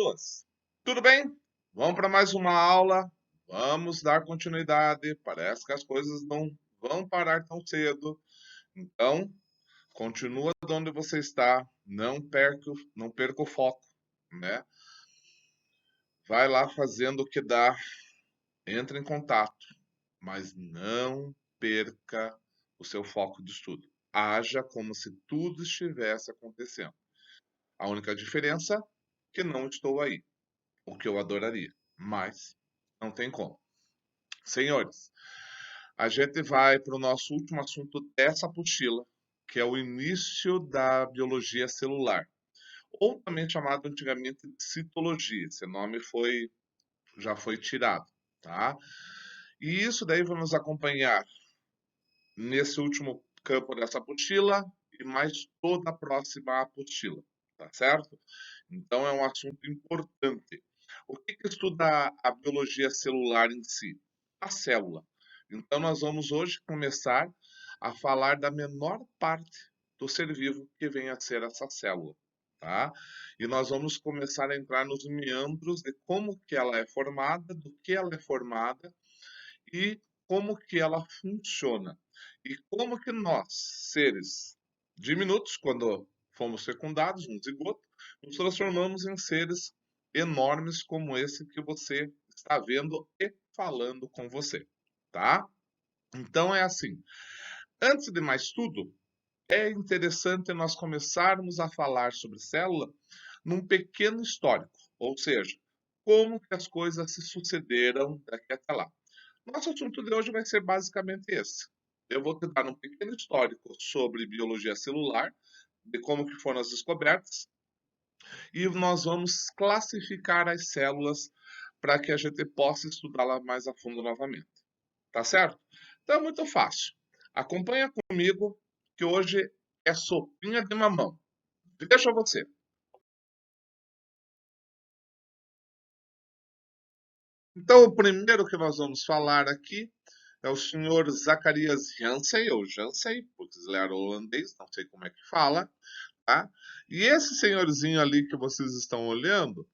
pessoas, tudo bem? Vamos para mais uma aula. Vamos dar continuidade. Parece que as coisas não vão parar tão cedo. Então, continua de onde você está. Não perca o foco, né? Vai lá fazendo o que dá. Entre em contato, mas não perca o seu foco de estudo. Haja como se tudo estivesse acontecendo. A única diferença é que não estou aí. O que eu adoraria, mas não tem como. Senhores, a gente vai para o nosso último assunto dessa apostila, que é o início da biologia celular, ou também chamado antigamente de citologia. Esse nome já foi tirado, tá? E isso daí vai nos acompanhar nesse último campo dessa apostila e mais toda a próxima apostila, tá certo? Então é um assunto importante. O que estuda a biologia celular em si? A célula. Então nós vamos hoje começar a falar da menor parte do ser vivo que vem a ser essa célula, tá? E nós vamos começar a entrar nos meandros de como que ela é formada, do que ela é formada e como que ela funciona. E como que nós, seres diminutos, quando fomos fecundados, um zigoto, nos transformamos em seres enormes como esse que você está vendo e falando com você, tá? Então é assim, antes de mais tudo, é interessante nós começarmos a falar sobre célula num pequeno histórico, ou seja, como que as coisas se sucederam daqui até lá. Nosso assunto de hoje vai ser basicamente esse. Eu vou te dar um pequeno histórico sobre biologia celular, de como que foram as descobertas, e nós vamos classificar as células para que a gente possa estudá-la mais a fundo novamente. Tá certo? Então é muito fácil. Acompanha comigo que hoje é sopinha de mamão. Deixa você. Então, o primeiro que nós vamos falar aqui é o senhor Zacarias Janssen, ou Janssen, porque ele era holandês, não sei como é que fala, tá? E esse senhorzinho ali que vocês estão olhando,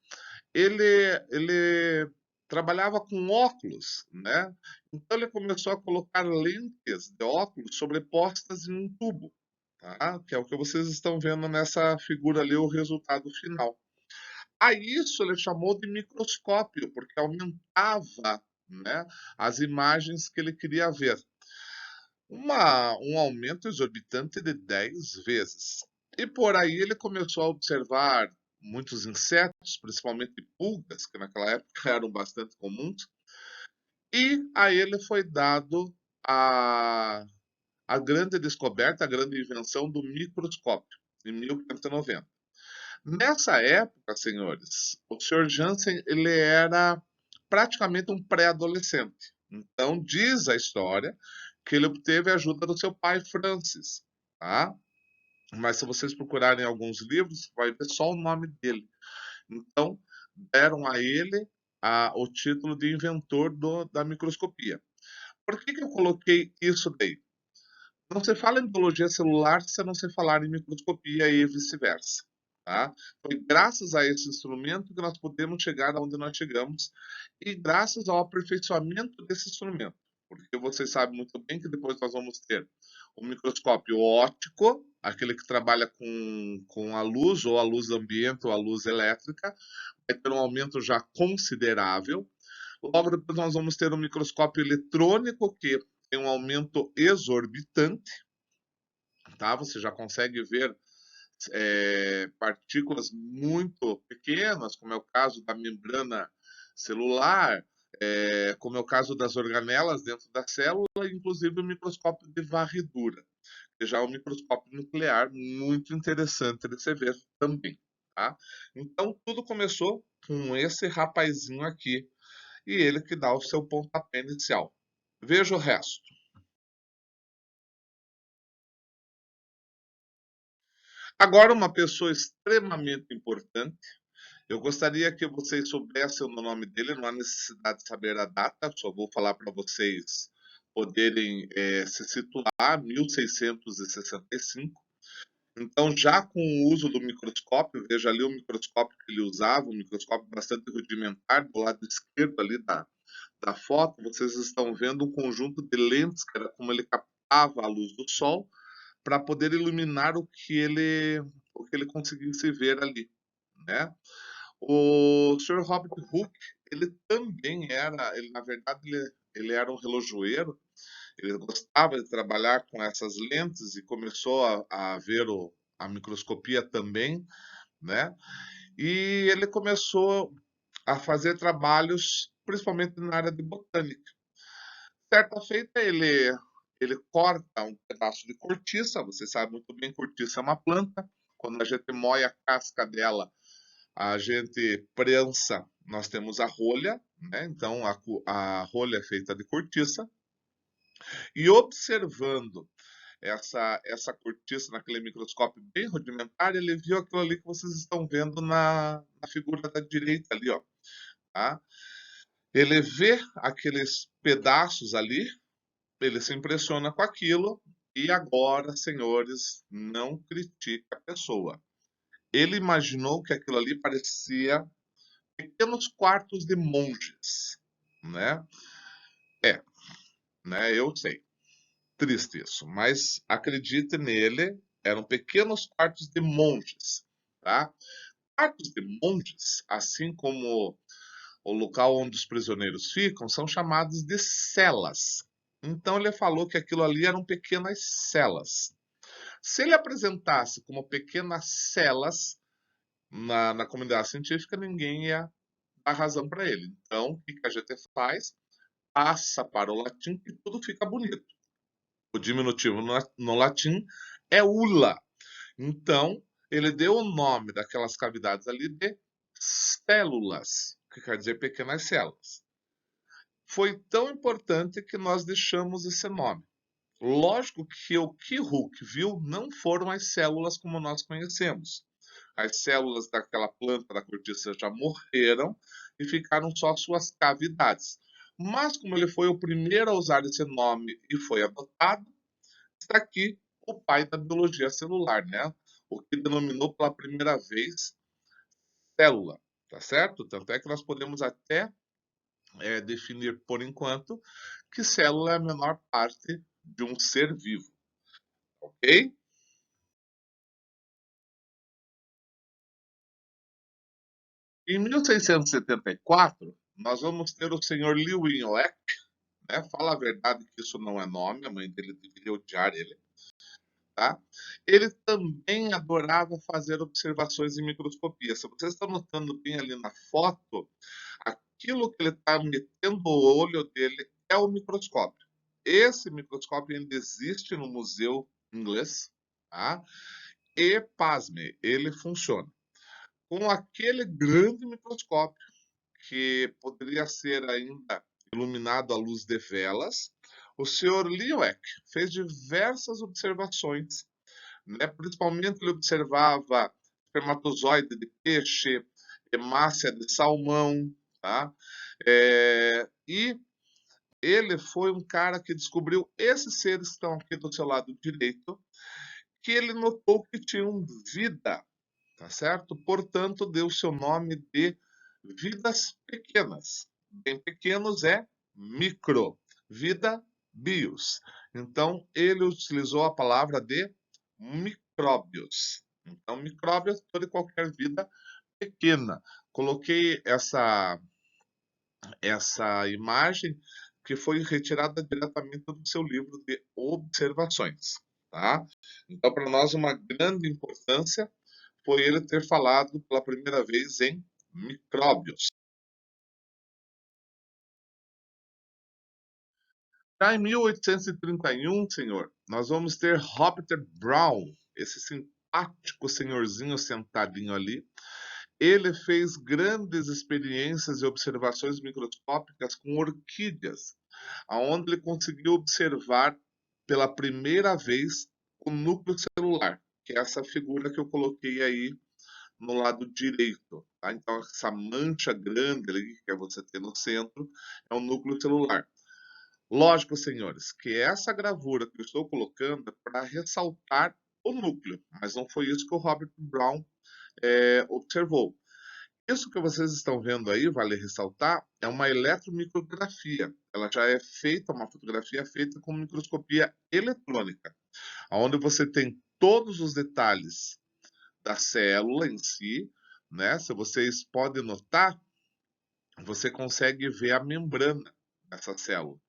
ele trabalhava com óculos, né? Então ele começou a colocar lentes de óculos sobrepostas em um tubo, tá? Que é o que vocês estão vendo nessa figura ali, o resultado final. A isso ele chamou de microscópio, porque aumentava, né, as imagens que ele queria ver. Um aumento exorbitante de 10 vezes. E por aí ele começou a observar muitos insetos, principalmente pulgas, que naquela época eram bastante comuns, e a ele foi dado a, a grande descoberta, a grande invenção do microscópio, em 1590. Nessa época, senhores, o Sr. Jansen ele era praticamente um pré-adolescente. Então, diz a história que ele obteve a ajuda do seu pai Francis, tá? Mas se vocês procurarem alguns livros, vai ver só o nome dele. Então, deram a ele o título de inventor da microscopia. Por que eu coloquei isso daí? Não se fala em biologia celular se não se falar em microscopia e vice-versa. Tá? Foi graças a esse instrumento que nós podemos chegar aonde nós chegamos e graças ao aperfeiçoamento desse instrumento. Porque vocês sabem muito bem que depois nós vamos ter o microscópio óptico, aquele que trabalha com a luz, ou a luz ambiente, ou a luz elétrica, vai ter um aumento já considerável. Logo depois nós vamos ter um microscópio eletrônico, que tem um aumento exorbitante, tá? Você já consegue ver partículas muito pequenas, como é o caso da membrana celular, como é o caso das organelas dentro da célula, inclusive o microscópio de varredura, que já é um microscópio nuclear muito interessante de se ver também. Tá? Então, tudo começou com esse rapazinho aqui, e ele que dá o seu pontapé inicial. Veja o resto. Agora, uma pessoa extremamente importante. Eu gostaria que vocês soubessem o nome dele, não há necessidade de saber a data, só vou falar para vocês poderem se situar, 1665. Então, já com o uso do microscópio, veja ali o microscópio que ele usava, um microscópio bastante rudimentar, do lado esquerdo ali da foto, vocês estão vendo um conjunto de lentes, que era como ele captava a luz do sol, para poder iluminar o que ele conseguisse ver ali, né? O Sr. Robert Hooke, ele também era, ele na verdade ele era um relojoeiro. Ele gostava de trabalhar com essas lentes e começou a ver a microscopia também, né? E ele começou a fazer trabalhos, principalmente na área de botânica. Certa feita, ele corta um pedaço de cortiça, você sabe muito bem, cortiça é uma planta. Quando a gente moe a casca dela, a gente prensa, nós temos a rolha, né? Então a rolha é feita de cortiça. E observando essa cortiça naquele microscópio bem rudimentar, ele viu aquilo ali que vocês estão vendo na figura da direita ali, ó, tá? Ele vê aqueles pedaços ali, ele se impressiona com aquilo e agora, senhores, não critique a pessoa. Ele imaginou que aquilo ali parecia pequenos quartos de monges, né? É, né? Eu sei. Triste isso, mas acredite nele, eram pequenos quartos de monges, tá? Quartos de monges, assim como o local onde os prisioneiros ficam, são chamados de celas. Então ele falou que aquilo ali eram pequenas celas. Se ele apresentasse como pequenas celas na comunidade científica, ninguém ia dar razão para ele. Então, o que a gente faz? Passa para o latim e tudo fica bonito. O diminutivo no latim é ula. Então, ele deu o nome daquelas cavidades ali de células, que quer dizer pequenas células. Foi tão importante que nós deixamos esse nome. Lógico que o que Hooke viu não foram as células como nós conhecemos. As células daquela planta da cortiça já morreram e ficaram só suas cavidades. Mas como ele foi o primeiro a usar esse nome e foi adotado, está aqui o pai da biologia celular, né? O que denominou pela primeira vez célula, tá certo? Tanto é que nós podemos até definir por enquanto que célula é a menor parte de um ser vivo, ok? Em 1674, nós vamos ter o senhor Lewinsohn, né? Fala a verdade que isso não é nome, a mãe dele deveria odiar ele, tá? Ele também adorava fazer observações em microscopia. Se você está notando bem ali na foto, aquilo que ele está metendo o olho dele é o microscópio. Esse microscópio ainda existe no museu inglês, tá? E, pasme, ele funciona. Com aquele grande microscópio, que poderia ser ainda iluminado à luz de velas, o Sr. Liebig fez diversas observações, né? Principalmente ele observava espermatozoide de peixe, hemácia de salmão, tá? E ele foi um cara que descobriu esses seres que estão aqui do seu lado direito, que ele notou que tinham vida, tá certo? Portanto, deu seu nome de vidas pequenas. Bem pequenos é micro, vida bios. Então, ele utilizou a palavra de micróbios. Então, micróbios, toda e qualquer vida pequena. Coloquei essa imagem que foi retirada diretamente do seu livro de observações, tá? Então, para nós, uma grande importância foi ele ter falado pela primeira vez em micróbios. Já em 1831, senhor, nós vamos ter Robert Brown, esse simpático senhorzinho sentadinho ali. Ele fez grandes experiências e observações microscópicas com orquídeas, aonde ele conseguiu observar pela primeira vez o núcleo celular, que é essa figura que eu coloquei aí no lado direito. Tá? Então, essa mancha grande ali que você tem no centro é o núcleo celular. Lógico, senhores, que essa gravura que eu estou colocando é para ressaltar o núcleo, mas não foi isso que o Robert Brown observou. Isso que vocês estão vendo aí, vale ressaltar, é uma eletromicrografia. Ela já é feita, uma fotografia feita com microscopia eletrônica, onde você tem todos os detalhes da célula em si, né? Se vocês podem notar, você consegue ver a membrana dessa célula,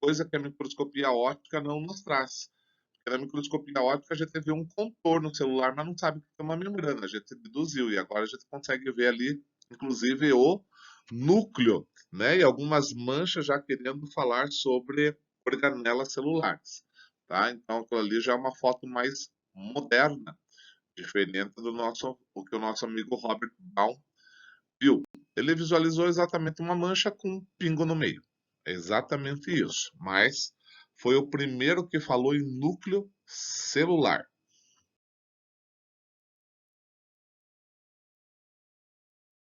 coisa que a microscopia óptica não nos traz. Porque na microscopia óptica a gente vê um contorno celular, mas não sabe que tem uma membrana, a gente deduziu, e agora a gente consegue ver ali, inclusive, o núcleo, né? E algumas manchas já querendo falar sobre organelas celulares, tá? Então aquilo ali já é uma foto mais moderna, diferente do nosso, o que o nosso amigo Robert Brown viu. Ele visualizou exatamente uma mancha com um pingo no meio. É exatamente isso. Mas foi o primeiro que falou em núcleo celular.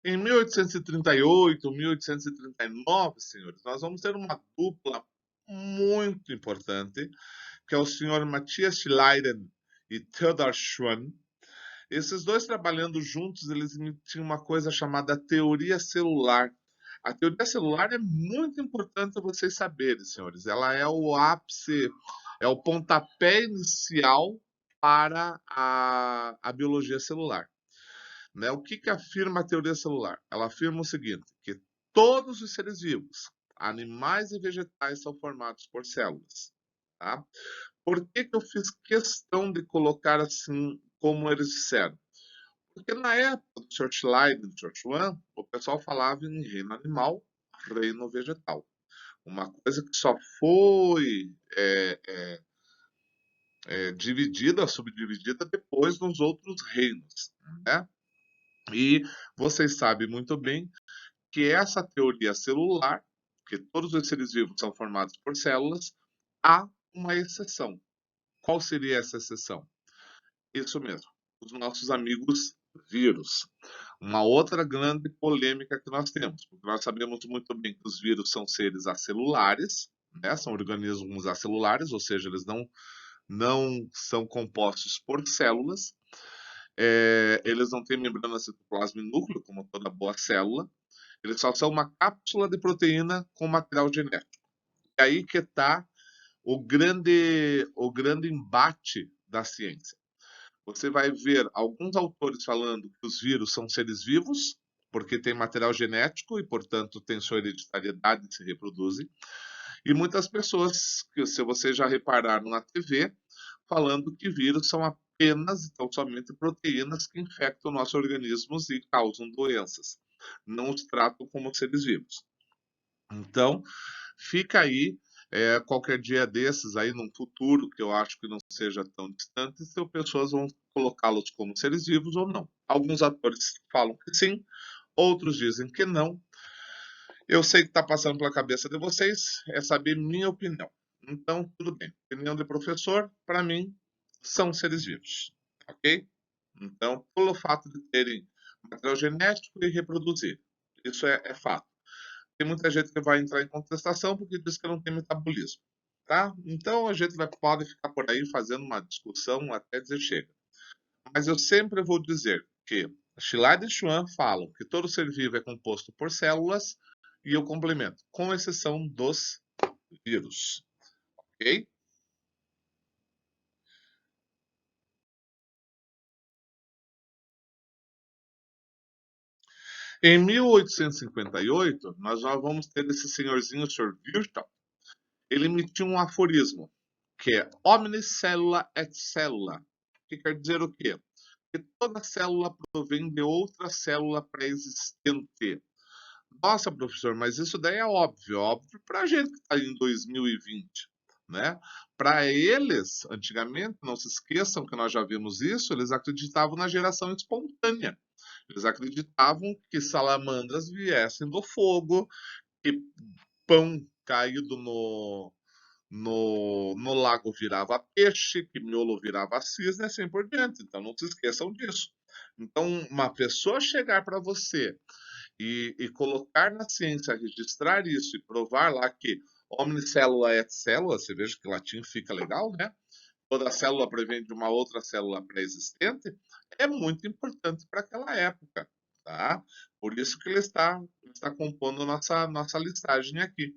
Em 1838, 1839, senhores, nós vamos ter uma dupla muito importante, que é o senhor Matthias Schleiden e Theodor Schwann. Esses dois trabalhando juntos, eles tinham uma coisa chamada teoria celular. A teoria celular é muito importante vocês saberem, senhores. Ela é o ápice, é o pontapé inicial para a biologia celular. Né? O que afirma a teoria celular? Ela afirma o seguinte, que todos os seres vivos, animais e vegetais, são formados por células. Tá? Por que eu fiz questão de colocar assim como eles disseram? Porque na época do Sr. Schleiden e do Sr. Schwann, o pessoal falava em reino animal, reino vegetal. Uma coisa que só foi dividida, subdividida depois nos outros reinos. Né? E vocês sabem muito bem que essa teoria celular, que todos os seres vivos são formados por células, há uma exceção. Qual seria essa exceção? Isso mesmo, os nossos amigos vírus. Uma outra grande polêmica que nós temos, porque nós sabemos muito bem que os vírus são seres acelulares, né? São organismos acelulares, ou seja, eles não são compostos por células, eles não têm membrana, citoplasma e núcleo, como toda boa célula, eles só são uma cápsula de proteína com material genético. É aí que está o grande embate da ciência. Você vai ver alguns autores falando que os vírus são seres vivos, porque têm material genético e, portanto, têm sua hereditariedade e se reproduzem. E muitas pessoas, que se você já repararam na TV, falando que vírus são apenas, então somente proteínas que infectam nossos organismos e causam doenças. Não os tratam como seres vivos. Então, fica aí, qualquer dia desses, aí num futuro, que eu acho que não seja tão distante, se as pessoas vão colocá-los como seres vivos ou não. Alguns atores falam que sim, outros dizem que não. Eu sei que está passando pela cabeça de vocês, é saber minha opinião. Então, tudo bem. Opinião de professor, para mim, são seres vivos. Ok? Então, pelo fato de terem material genético e reproduzir. Isso é fato. Tem muita gente que vai entrar em contestação porque diz que não tem metabolismo. Tá? Então, a gente pode ficar por aí fazendo uma discussão até dizer chega. Mas eu sempre vou dizer que Schleiden e Schwann falam que todo ser vivo é composto por células e eu complemento, com exceção dos vírus. Ok? Em 1858, nós já vamos ter esse senhorzinho, o Sr. Virchow, ele emitiu um aforismo, que é omnis cellula et cellula, que quer dizer o quê? Que toda célula provém de outra célula pré-existente. Nossa, professor, mas isso daí é óbvio para a gente que está em 2020, né? Para eles, antigamente, não se esqueçam que nós já vimos isso, eles acreditavam na geração espontânea. Eles acreditavam que salamandras viessem do fogo, que pão caído no lago virava peixe, que miolo virava cisne, e assim por diante. Então não se esqueçam disso. Então, uma pessoa chegar para você e colocar na ciência, registrar isso e provar lá que omnicélula et célula, você veja que latim fica legal, né? toda célula provém de uma outra célula pré-existente, é muito importante para aquela época, tá? Por isso que ele está compondo nossa listagem aqui.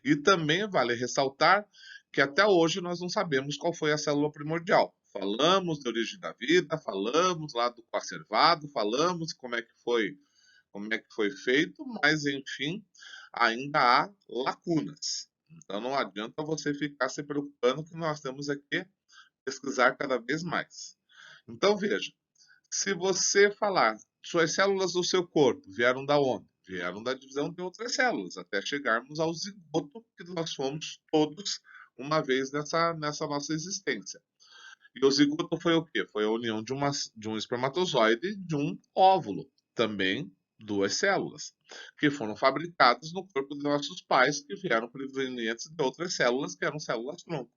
E também vale ressaltar que até hoje nós não sabemos qual foi a célula primordial. Falamos da origem da vida, falamos lá do coacervado, falamos como é que foi feito, mas enfim, ainda há lacunas. Então não adianta você ficar se preocupando que nós temos aqui pesquisar cada vez mais. Então veja, se você falar suas células do seu corpo vieram da onde? Vieram da divisão de outras células, até chegarmos ao zigoto que nós fomos todos uma vez nessa nossa existência. E o zigoto foi o quê? Foi a união de um espermatozoide e de um óvulo. Também duas células, que foram fabricadas no corpo de nossos pais, que vieram provenientes de outras células, que eram células-tronco.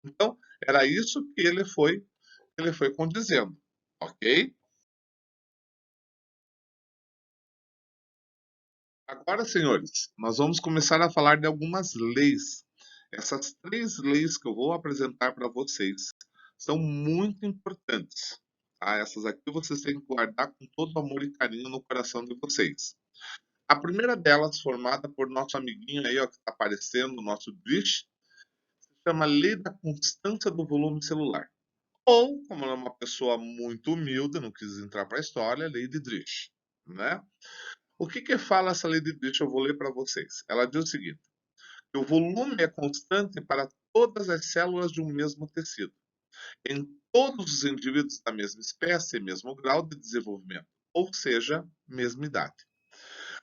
Então, era isso que ele foi condizendo, ok? Agora, senhores, nós vamos começar a falar de algumas leis. Essas três leis que eu vou apresentar para vocês são muito importantes. Tá? Essas aqui vocês têm que guardar com todo amor e carinho no coração de vocês. A primeira delas, formada por nosso amiguinho aí, ó, que está aparecendo, o nosso Drish, se chama Lei da Constância do Volume Celular. Ou, como ela é uma pessoa muito humilde, não quis entrar para a história, Lei de Drish. Né? O que fala essa lei de Drish? Eu vou ler para vocês. Ela diz o seguinte: que o volume é constante para todas as células de um mesmo tecido, em todos os indivíduos da mesma espécie, mesmo grau de desenvolvimento, ou seja, mesma idade.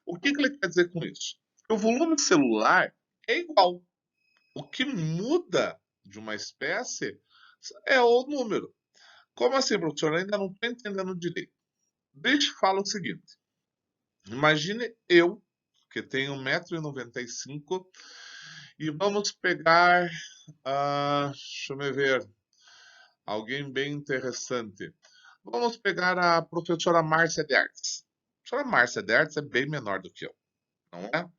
O que ele quer dizer com isso? Que o volume celular é igual. O que muda de uma espécie é o número. Como assim, professor? Eu ainda não estou entendendo direito. Deixa eu falar o seguinte. Imagine eu, que tenho 1,95 m, e vamos pegar, deixa eu me ver, alguém bem interessante. Vamos pegar a professora Márcia de Artes. A professora Márcia de Artes é bem menor do que eu, não é?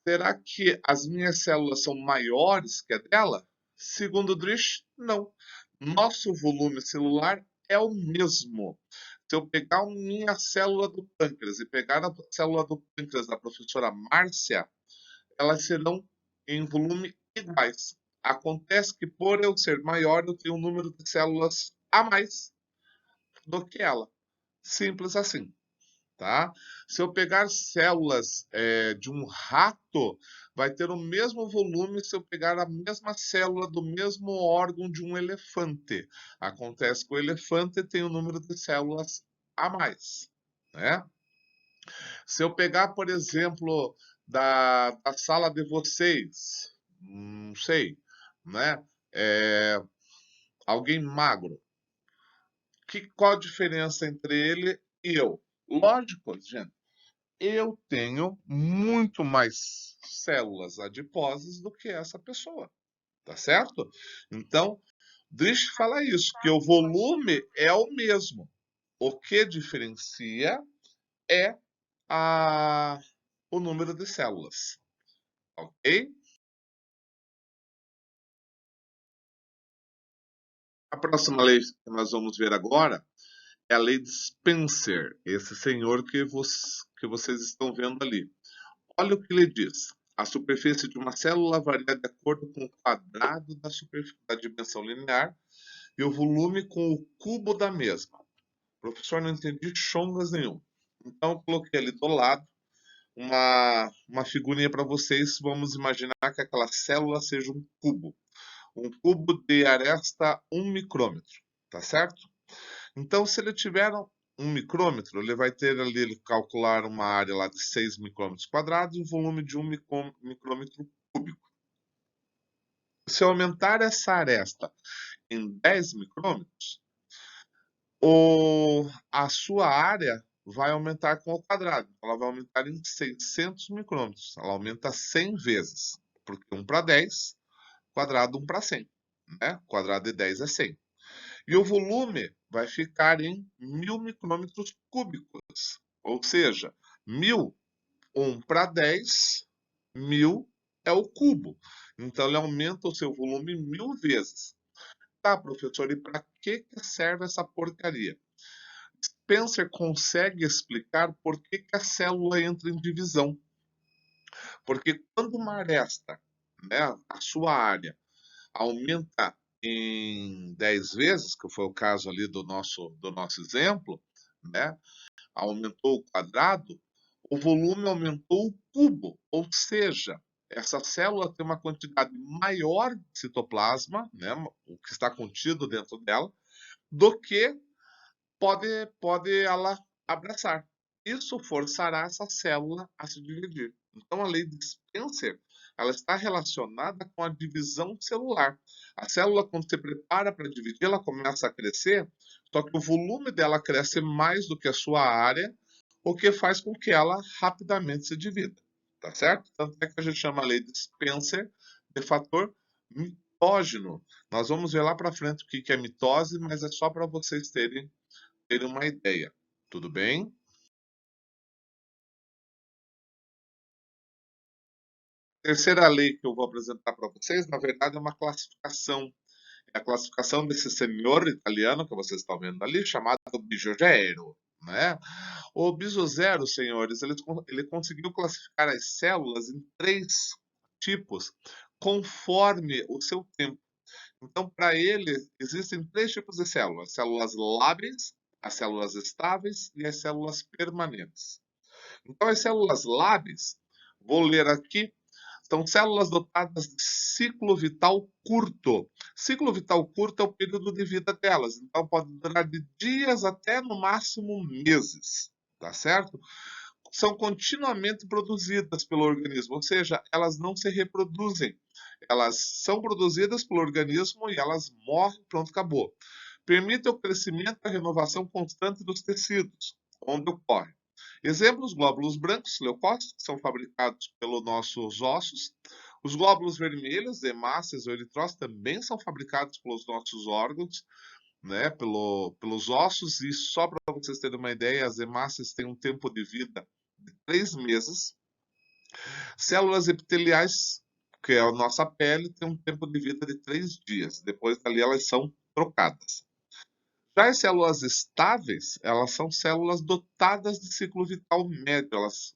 Será que as minhas células são maiores que a dela? Segundo o Drish, não. Nosso volume celular é o mesmo. Se eu pegar a minha célula do pâncreas e pegar a célula do pâncreas da professora Márcia, elas serão em volume iguais. Acontece que por eu ser maior, eu tenho um número de células a mais do que ela. Simples assim, tá? Se eu pegar células de um rato, vai ter o mesmo volume se eu pegar a mesma célula do mesmo órgão de um elefante. Acontece que o elefante tem um número de células a mais, né? Se eu pegar, por exemplo, da sala de vocês, não sei, né? Alguém magro. Qual a diferença entre ele e eu? Lógico, gente. Eu tenho muito mais células adiposas do que essa pessoa, tá certo? Então, deixa eu falar isso, que o volume é o mesmo. O que diferencia é o número de células, ok? A próxima lei que nós vamos ver agora é a lei de Spencer, esse senhor que vocês estão vendo ali. Olha o que ele diz. A superfície de uma célula varia de acordo com o quadrado da dimensão linear e o volume com o cubo da mesma. Professor, não entendi chongas nenhum. Então, eu coloquei ali do lado uma figurinha para vocês. Vamos imaginar que aquela célula seja um cubo. Um cubo de aresta 1 micrômetro, tá certo? Então, se ele tiver 1 micrômetro, ele vai ter ali, ele calcular uma área lá de 6 micrômetros quadrados e um volume de 1 micrômetro cúbico. Se eu aumentar essa aresta em 10 micrômetros, a sua área vai aumentar com o quadrado. Ela vai aumentar em 600 micrômetros. Ela aumenta 100 vezes. Porque 1 para 10, quadrado 1 para 100. Né? Quadrado de 10 é 100. E o volume vai ficar em 1000 micrômetros cúbicos. Ou seja, 1000, 1 para 10, 1000 é o cubo. Então, ele aumenta o seu volume 1000 vezes. Tá, professor, e para que serve essa porcaria? Spencer consegue explicar por que a célula entra em divisão. Porque quando uma aresta, né, a sua área, aumenta em 10 vezes, que foi o caso ali do nosso exemplo, né, aumentou o quadrado, o volume aumentou o cubo, ou seja, essa célula tem uma quantidade maior de citoplasma, né, o que está contido dentro dela, do que pode ela abraçar. Isso forçará essa célula a se dividir. Então, a lei de Spencer, ela está relacionada com a divisão celular. A célula, quando se prepara para dividir, ela começa a crescer, só que o volume dela cresce mais do que a sua área, o que faz com que ela rapidamente se divida. Tá certo? Tanto é que a gente chama a lei de Spencer de fator mitógeno. Nós vamos ver lá para frente o que é mitose, mas é só para vocês terem uma ideia. Tudo bem? Terceira lei que eu vou apresentar para vocês, na verdade, é uma classificação. É a classificação desse senhor italiano que vocês estão vendo ali, chamado Bizzozero, né? O Bizzozero, senhores, ele conseguiu classificar as células em 3 tipos, conforme o seu tempo. Então, para ele, existem 3 tipos de células: as células lábeis, as células estáveis e as células permanentes. Então, as células lábeis, vou ler aqui, são células dotadas de ciclo vital curto. Ciclo vital curto é o período de vida delas, então pode durar de dias até no máximo meses, tá certo? São continuamente produzidas pelo organismo, ou seja, elas não se reproduzem. Elas são produzidas pelo organismo e elas morrem, pronto, acabou. Permite o crescimento e a renovação constante dos tecidos, onde ocorre. Exemplos: glóbulos brancos, leucócitos, que são fabricados pelos nossos ossos. Os glóbulos vermelhos, hemácias ou eritrócitos, também são fabricados pelos nossos órgãos, né, pelos ossos. E só para vocês terem uma ideia, as hemácias têm um tempo de vida de 3 meses. Células epiteliais, que é a nossa pele, tem um tempo de vida de 3 dias. Depois dali elas são trocadas. Já as células estáveis, elas são células dotadas de ciclo vital médio.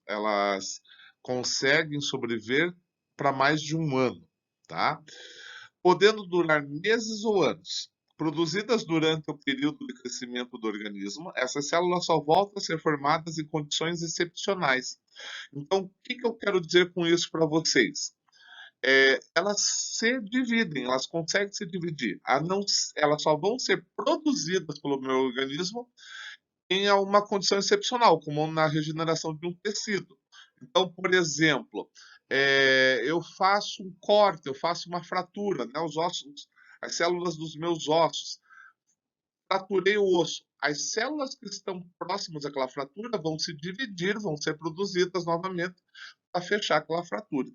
Elas conseguem sobreviver para mais de um ano, tá? Podendo durar meses ou anos. Produzidas durante o período de crescimento do organismo, essas células só voltam a ser formadas em condições excepcionais. Então, o que eu quero dizer com isso para vocês? Elas se dividem, elas conseguem se dividir. Elas só vão ser produzidas pelo meu organismo em uma condição excepcional, como na regeneração de um tecido. Então, por exemplo, eu faço um corte, eu faço uma fratura, né, os ossos, as células dos meus ossos, fraturei o osso. As células que estão próximas àquela fratura vão se dividir, vão ser produzidas novamente para fechar aquela fratura.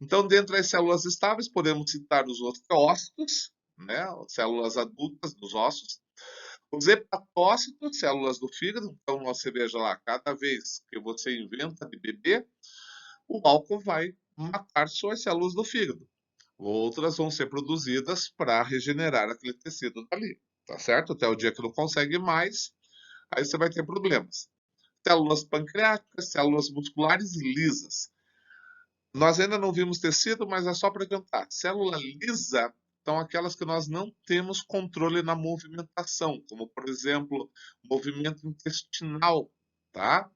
Então, dentre as células estáveis, podemos citar os osteócitos, né, células adultas dos ossos, os hepatócitos, células do fígado. Então, você veja lá, cada vez que você inventa de beber, o álcool vai matar suas células do fígado. Outras vão ser produzidas para regenerar aquele tecido dali, tá certo? Até o dia que não consegue mais, aí você vai ter problemas. Células pancreáticas, células musculares lisas. Nós ainda não vimos tecido, mas é só para adiantar. Célula lisa são aquelas que nós não temos controle na movimentação, como, por exemplo, movimento intestinal, tá?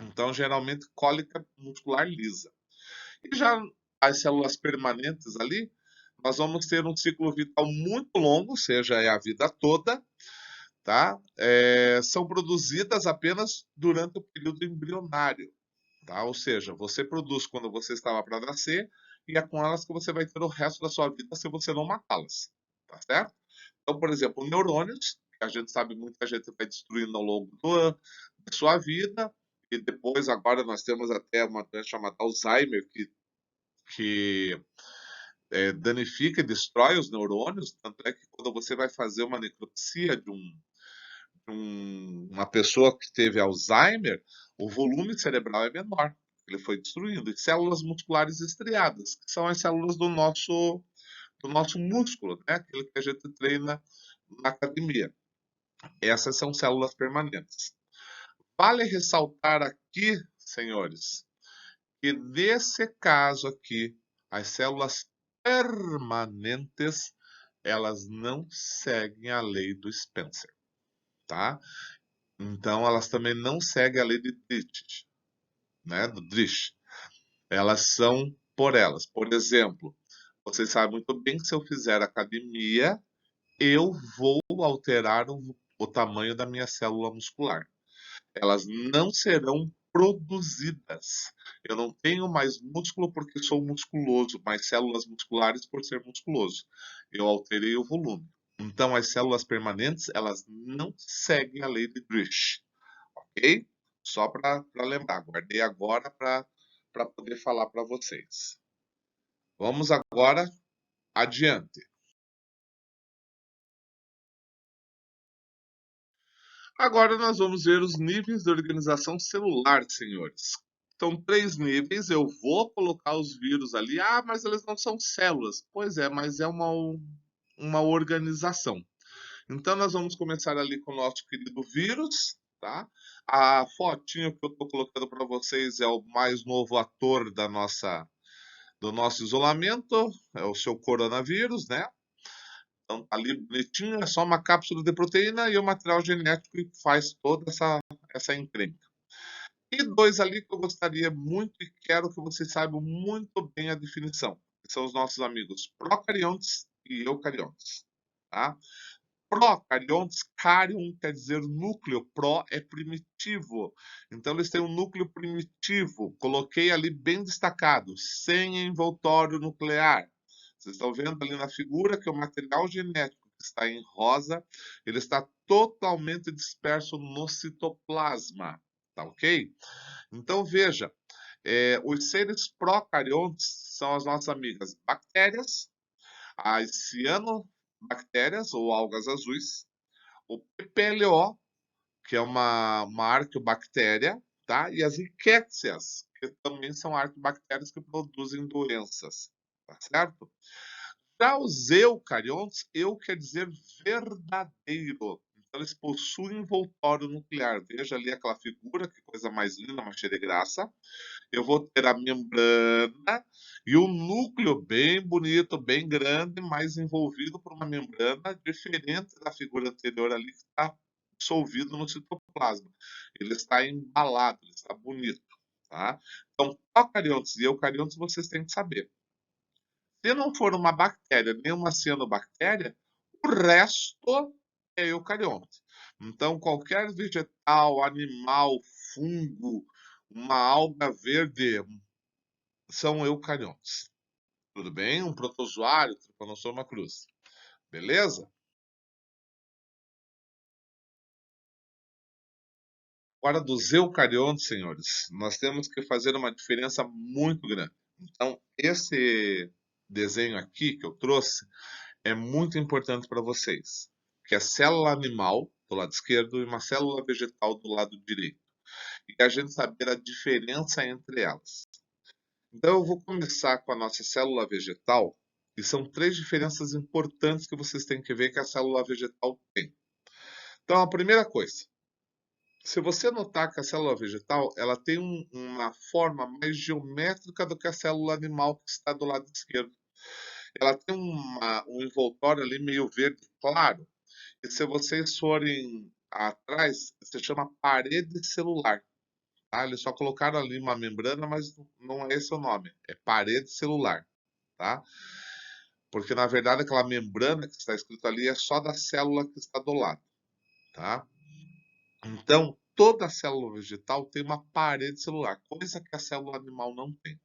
Então, geralmente, cólica muscular lisa. E já as células permanentes ali, nós vamos ter um ciclo vital muito longo, seja, é a vida toda, tá? São produzidas apenas durante o período embrionário. Tá? Ou seja, você produz quando você estava para nascer e é com elas que você vai ter o resto da sua vida se você não matá-las, tá certo? Então, por exemplo, neurônios, que a gente sabe muita gente vai destruindo ao longo da sua vida, e depois agora nós temos até uma doença chamada Alzheimer, que danifica e destrói os neurônios, tanto é que quando você vai fazer uma necropsia uma pessoa que teve Alzheimer, o volume cerebral é menor, ele foi destruindo. E células musculares estriadas, que são as células do do nosso músculo, né? Aquilo que a gente treina na academia. Essas são células permanentes. Vale ressaltar aqui, senhores, que nesse caso aqui, as células permanentes, elas não seguem a lei do Spencer, tá? Então, elas também não seguem a lei de Dirichlet, né? Do Dirichlet. Elas são por elas. Por exemplo, vocês sabem muito bem que se eu fizer academia, eu vou alterar o tamanho da minha célula muscular. Elas não serão produzidas. Eu não tenho mais músculo porque sou musculoso, mais células musculares por ser musculoso. Eu alterei o volume. Então, as células permanentes, elas não seguem a lei de Dirichlet, ok? Só para lembrar, guardei agora para poder falar para vocês. Vamos agora adiante. Agora nós vamos ver os níveis de organização celular, senhores. São 3 níveis, eu vou colocar os vírus ali. Ah, mas eles não são células. Pois é, mas é uma organização. Então nós vamos começar ali com o nosso querido vírus, tá? A fotinho que eu estou colocando para vocês é o mais novo ator do nosso isolamento, é o seu coronavírus, né? Então, tá ali bonitinho, é só uma cápsula de proteína e o material genético que faz toda essa encrenca. E dois ali que eu gostaria muito e quero que vocês saibam muito bem a definição, que são os nossos amigos procariontes e eucariontes, tá? Procariontes, carion quer dizer núcleo, pro é primitivo. Então eles têm um núcleo primitivo, coloquei ali bem destacado, sem envoltório nuclear. Vocês estão vendo ali na figura que o material genético que está em rosa, ele está totalmente disperso no citoplasma, tá ok? Então veja, os seres procariontes são as nossas amigas bactérias, as cianobactérias ou algas azuis, o PPLO, que é uma arqueobactéria, tá? E as rickétsias, que também são arqueobactérias que produzem doenças, tá certo? Já os eucariontes, eu quer dizer verdadeiro. Então, eles possuem envoltório nuclear. Veja ali aquela figura, que coisa mais linda, uma cheia de graça. Eu vou ter a membrana e o núcleo bem bonito, bem grande, mas envolvido por uma membrana diferente da figura anterior ali, que está dissolvido no citoplasma. Ele está embalado, ele está bonito, tá? Então, procariontes e eucariontes vocês têm que saber. Se não for uma bactéria, nem uma cianobactéria, o resto é eucarionte. Então, qualquer vegetal, animal, fungo, uma alga verde, são eucariontes. Tudo bem? Um protozoário, Trypanosoma cruzi. Beleza? Agora, dos eucariontes, senhores, nós temos que fazer uma diferença muito grande. Então, esse desenho aqui que eu trouxe é muito importante para vocês, que é célula animal do lado esquerdo e uma célula vegetal do lado direito. E a gente saber a diferença entre elas. Então eu vou começar com a nossa célula vegetal, e são 3 diferenças importantes que vocês têm que ver que a célula vegetal tem. Então a primeira coisa, se você notar que a célula vegetal ela tem uma forma mais geométrica do que a célula animal que está do lado esquerdo. Ela tem um envoltório ali meio verde claro. E se vocês forem atrás, se chama parede celular. Tá? Eles só colocaram ali uma membrana, mas não é esse o nome. É parede celular. Tá? Porque na verdade aquela membrana que está escrito ali é só da célula que está do lado. Tá? Então, toda célula vegetal tem uma parede celular, coisa que a célula animal não tem.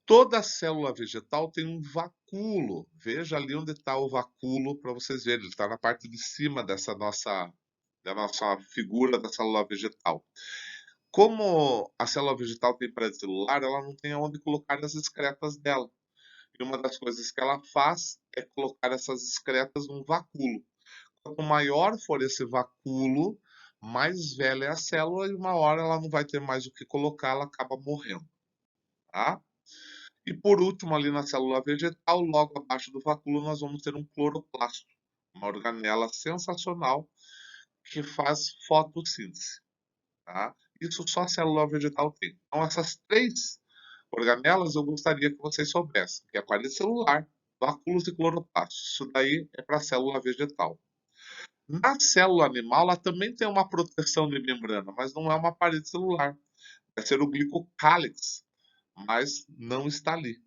Toda célula vegetal tem um vacúolo. Veja ali onde está o vacúolo para vocês verem. Ele está na parte de cima da nossa figura da célula vegetal. Como a célula vegetal tem parede celular, ela não tem onde colocar as excretas dela. E uma das coisas que ela faz é colocar essas excretas num vacúolo. Quanto maior for esse vacúolo, mais velha é a célula e uma hora ela não vai ter mais o que colocar, ela acaba morrendo. Tá? E por último, ali na célula vegetal, logo abaixo do vacúolo, nós vamos ter um cloroplasto, uma organela sensacional que faz fotossíntese, tá? Isso só a célula vegetal tem. Então, essas três organelas eu gostaria que vocês soubessem, que é a parede celular, vacúolos e cloroplastos. Isso daí é para a célula vegetal. Na célula animal, ela também tem uma proteção de membrana, mas não é uma parede celular. Vai ser o glicocálix, mas não está ali,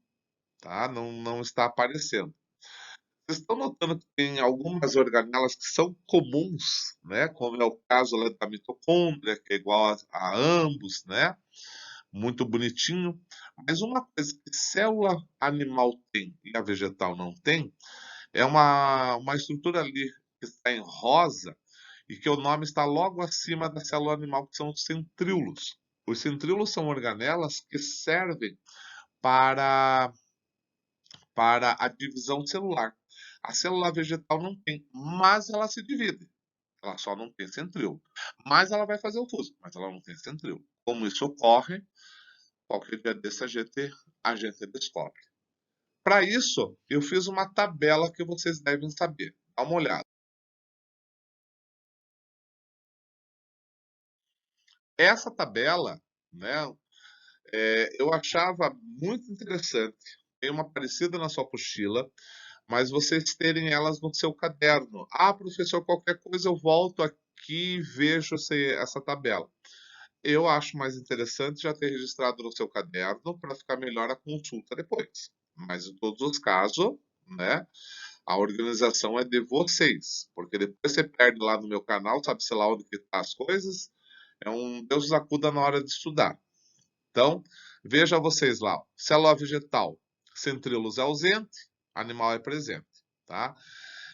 tá? Não está aparecendo. Vocês estão notando que tem algumas organelas que são comuns, né? Como é o caso lá da mitocôndria, que é igual a ambos, né? Muito bonitinho. Mas uma coisa que célula animal tem e a vegetal não tem é uma estrutura ali que está em rosa e que o nome está logo acima da célula animal, que são os centríolos. Os centríolos são organelas que servem para, para a divisão celular. A célula vegetal não tem, mas ela se divide. Ela só não tem centríolo. Mas ela vai fazer o fuso, mas ela não tem centríolo. Como isso ocorre, qualquer dia desse a gente descobre. Para isso, eu fiz uma tabela que vocês devem saber. Dá uma olhada. Essa tabela, né, eu achava muito interessante. Tem uma parecida na sua apostila, mas vocês terem elas no seu caderno. Ah, professor, qualquer coisa eu volto aqui e vejo essa tabela. Eu acho mais interessante já ter registrado no seu caderno para ficar melhor a consulta depois. Mas em todos os casos, né, a organização é de vocês, porque depois você perde lá no meu canal, sabe-se lá onde que tá as coisas, é um Deus nos acuda na hora de estudar. Então, veja vocês lá, célula vegetal, centríolos é ausente, animal é presente, tá?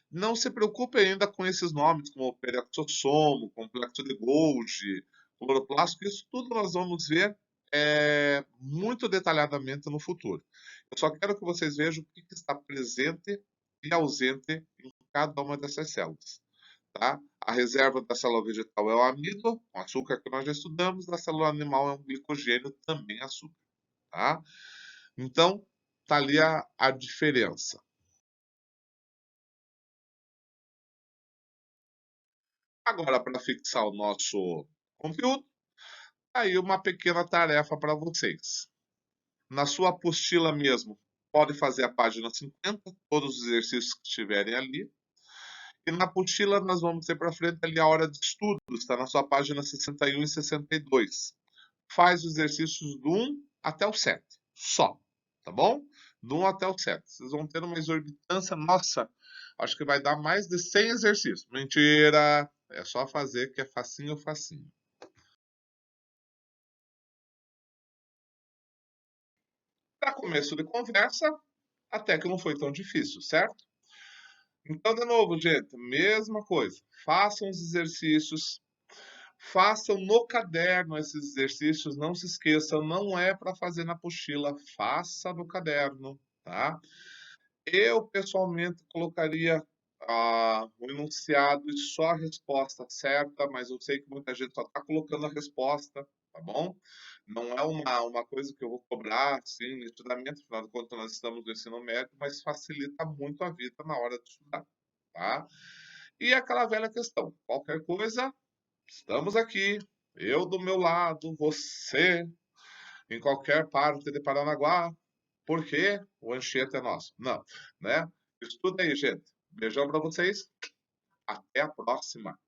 Não se preocupe ainda com esses nomes, como peroxissomo, complexo de Golgi, cloroplasto, isso tudo nós vamos ver muito detalhadamente no futuro. Eu só quero que vocês vejam o que está presente e ausente em cada uma dessas células. Tá? A reserva da célula vegetal é o amido, o açúcar que nós já estudamos, da célula animal é um glicogênio, também açúcar. Tá? Então, tá ali a diferença. Agora, para fixar o nosso conteúdo, aí uma pequena tarefa para vocês. Na sua apostila mesmo, pode fazer a página 50, todos os exercícios que estiverem ali. E na apostila nós vamos ter para frente ali a hora de estudo, está na sua página 61 e 62. Faz os exercícios do 1 até o 7, só, tá bom? Do 1 até o 7. Vocês vão ter uma exorbitância, nossa, acho que vai dar mais de 100 exercícios. Mentira! É só fazer que é facinho, facinho. Para começo de conversa, até que não foi tão difícil, certo? Então, de novo, gente, mesma coisa. Façam os exercícios, façam no caderno esses exercícios, não se esqueçam, não é para fazer na apostila, faça no caderno, tá? Eu, pessoalmente, colocaria o enunciado e só a resposta certa, mas eu sei que muita gente só está colocando a resposta, tá bom? Não é uma coisa que eu vou cobrar, assim, nitidamente, afinal de contas nós estamos no ensino médio, mas facilita muito a vida na hora de estudar, tá? E aquela velha questão, qualquer coisa, estamos aqui, eu do meu lado, você em qualquer parte de Paranaguá, porque o Anchieta é nosso. Não, né? Estuda aí, gente. Beijão para vocês. Até a próxima.